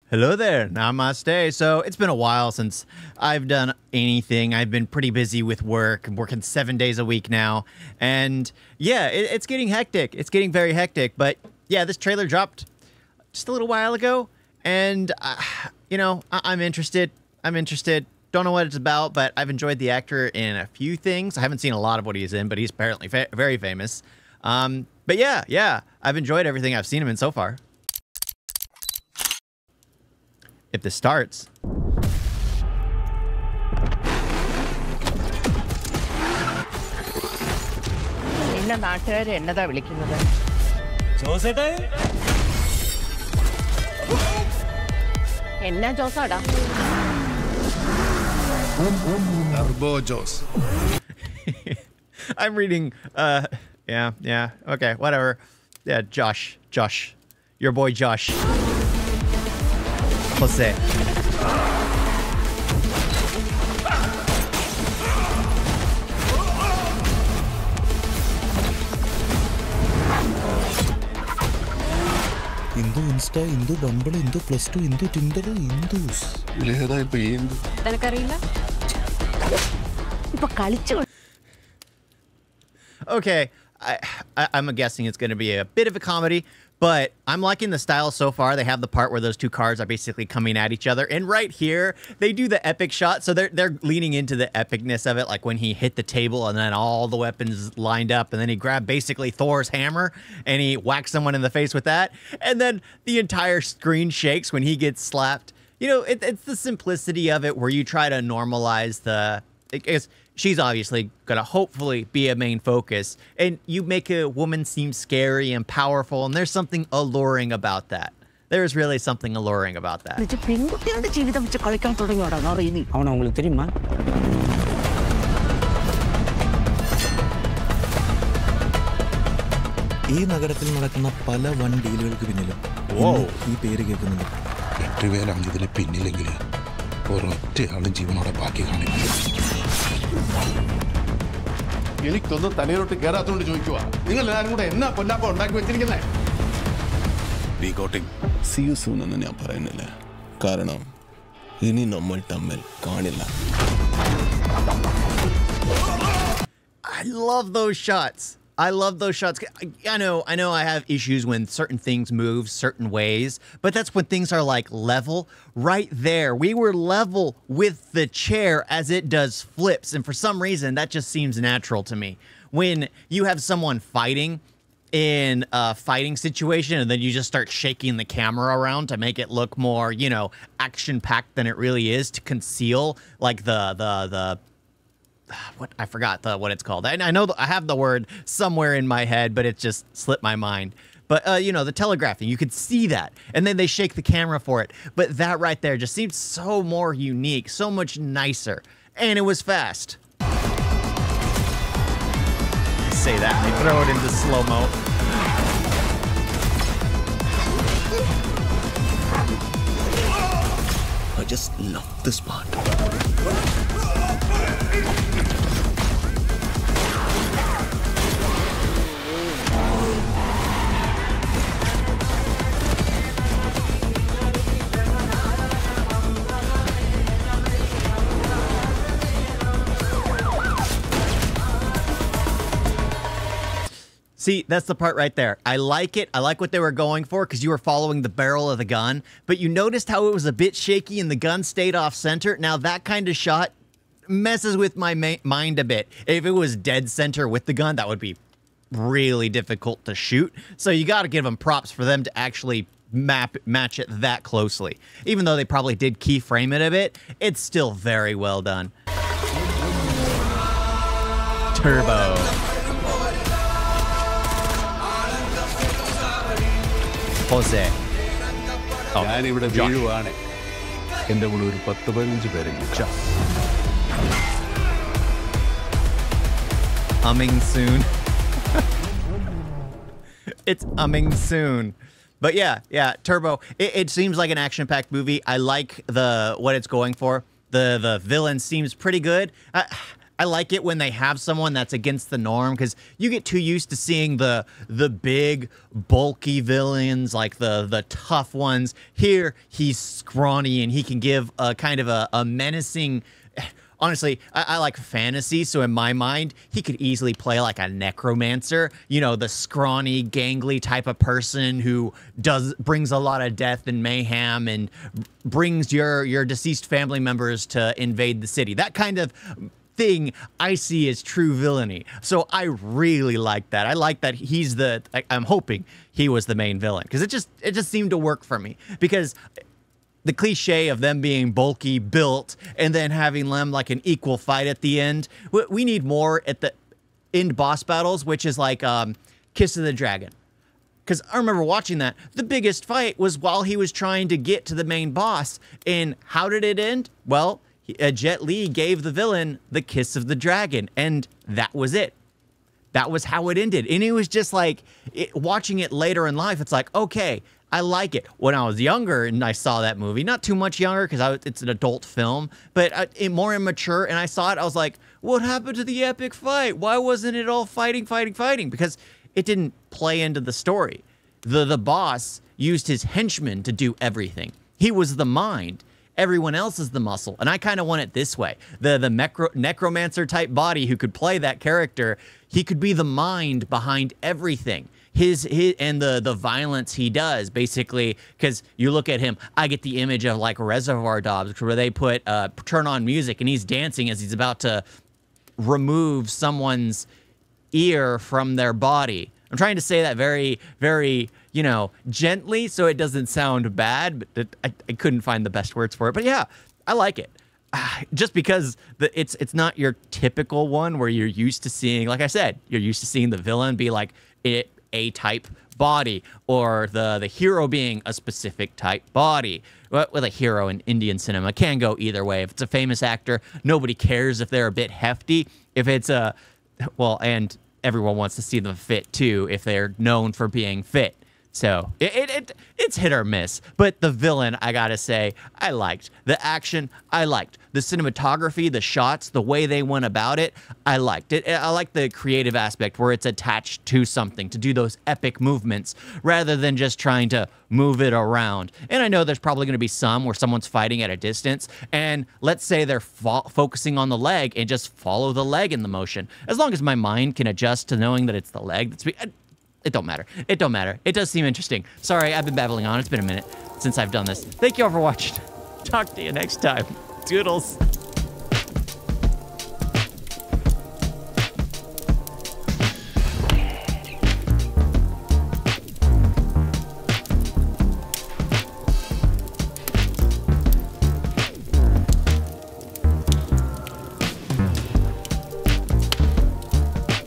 Hello there, namaste. So it's been a while since I've done anything. I've been pretty busy with work. I'm working 7 days a week now. And yeah, it's getting hectic. It's getting very hectic. But yeah, this trailer dropped just a little while ago. And, I'm interested. Don't know what it's about, but I've enjoyed the actor in a few things. I haven't seen a lot of what he's in, but he's apparently very famous. But yeah, I've enjoyed everything I've seen him in so far. If this starts. Turbo Joss. I'm reading, yeah, okay, whatever. Yeah, Josh, your boy Josh. Jose. Indu Insta, Indu Bumble, Indu Plus 2, Indu Tinder, Indus. Okay, I'm guessing it's going to be a bit of a comedy, but I'm liking the style so far. They have the part where those two cars are basically coming at each other, and right here they do the epic shot. So they're leaning into the epicness of it, like when he hit the table and then all the weapons lined up, and then he grabbed basically Thor's hammer and he whacked someone in the face with that, and then the entire screen shakes when he gets slapped. You know, it's the simplicity of it where you try to normalize the. She's obviously gonna hopefully be a main focus, and you make a woman seem scary and powerful, and there's something alluring about that. There's really something alluring about that. ഈ നഗരത്തിൽ നടക്കുന്ന പല വൻ ഡീലുകൾക്ക് പിന്നിലും ഈ പേര് കേൾക്കുന്നുണ്ട്. 8 പേരാണ് ഇതിന് പിന്നിലെങ്കിൽ ഒരൊറ്റയാളും ജീവനോടെ ബാക്കി കാണില്ല. എനിക്കൊന്നും തലയിലോട്ട് കയറാത്തോണ്ട് ചോദിക്കുക. നിങ്ങൾ എല്ലാവരും കൂടെ എന്നാ പൊന്നാപ്പ ഉണ്ടാക്കി വെച്ചിരിക്കുന്നേ? See you soon എന്ന് ഞാൻ പറയുന്നില്ല. കാരണം ഇനി നമ്മൾ തമ്മിൽ കാണില്ല. I love those shots. I love those shots. I know I have issues when certain things move certain ways, but that's when things are like level. Right there, we were level with the chair as it does flips, and for some reason that just seems natural to me. When you have someone fighting in a fighting situation and then you just start shaking the camera around to make it look more, action-packed than it really is, to conceal like the what I forgot what it's called. I know I have the word somewhere in my head, but it just slipped my mind. But the telegraphing, you could see that, and then they shake the camera for it. But that right there just seems so more unique, so much nicer, and it was fast. Say that, they throw it into slow-mo. I just love this part. See, that's the part right there. I like it. I like what they were going for because you were following the barrel of the gun, but you noticed how it was a bit shaky and the gun stayed off center. Now that kind of shot messes with my mind a bit. If it was dead center with the gun, that would be really difficult to shoot. So you got to give them props for them to actually match it that closely. Even though they probably did keyframe it a bit, it's still very well done. Turbo. Jose. ഞാനിവിടെ വീഴുവാണ്. എൻ്റെ കൂടെ ഒരു 10-15 പേരെങ്കിലും. Humming soon. It's humming soon. But yeah, Turbo. It seems like an action-packed movie. I like what it's going for. The villain seems pretty good. I like it when they have someone that's against the norm, because you get too used to seeing the big, bulky villains, like the tough ones. Here, he's scrawny, and he can give a kind of a menacing... Honestly, I like fantasy, so in my mind, he could easily play like a necromancer. You know, the scrawny, gangly type of person who brings a lot of death and mayhem and brings your deceased family members to invade the city. That kind of thing I see as true villainy. So I really like that. I like that he's I'm hoping he was the main villain, because it just seemed to work for me, because the cliche of them being bulky, built, and then having them like an equal fight at the end. We need more at the end boss battles, which is like Kiss of the Dragon. Because I remember watching that. The biggest fight was while he was trying to get to the main boss. And how did it end? Well, Jet Li gave the villain the Kiss of the Dragon, and that was it. That was how it ended. And it was just like, watching it later in life, it's like, okay, I like it. When I was younger and I saw that movie, not too much younger because it's an adult film, but more immature, and I saw it, I was like, what happened to the epic fight? Why wasn't it all fighting? Because it didn't play into the story. The boss used his henchmen to do everything. He was the mind. Everyone else is the muscle. And I kind of want it this way. The necromancer type body who could play that character, he could be the mind behind everything. His and the violence he does, basically, because you look at him, I get the image of like Reservoir Dogs, where they put turn on music and he's dancing as he's about to remove someone's ear from their body. I'm trying to say that very, very, gently, so it doesn't sound bad, but I couldn't find the best words for it. But yeah, I like it. Just because it's not your typical one where you're used to seeing, like I said, you're used to seeing the villain be like a type body, or the hero being a specific type body. With a hero in Indian cinema, can go either way. If it's a famous actor, nobody cares if they're a bit hefty. If it's and everyone wants to see them fit too if they're known for being fit. So it's hit or miss. But the villain, I gotta say, I liked. The action, I liked. The cinematography, the shots, the way they went about it, I liked it. I like the creative aspect where it's attached to something, to do those epic movements rather than just trying to move it around. And I know there's probably going to be some where someone's fighting at a distance, and let's say they're focusing on the leg and just follow the leg in the motion. As long as my mind can adjust to knowing that it's the leg that's it don't matter. It don't matter. It does seem interesting. Sorry, I've been babbling on. It's been a minute since I've done this. Thank you all for watching. Talk to you next time. Toodles.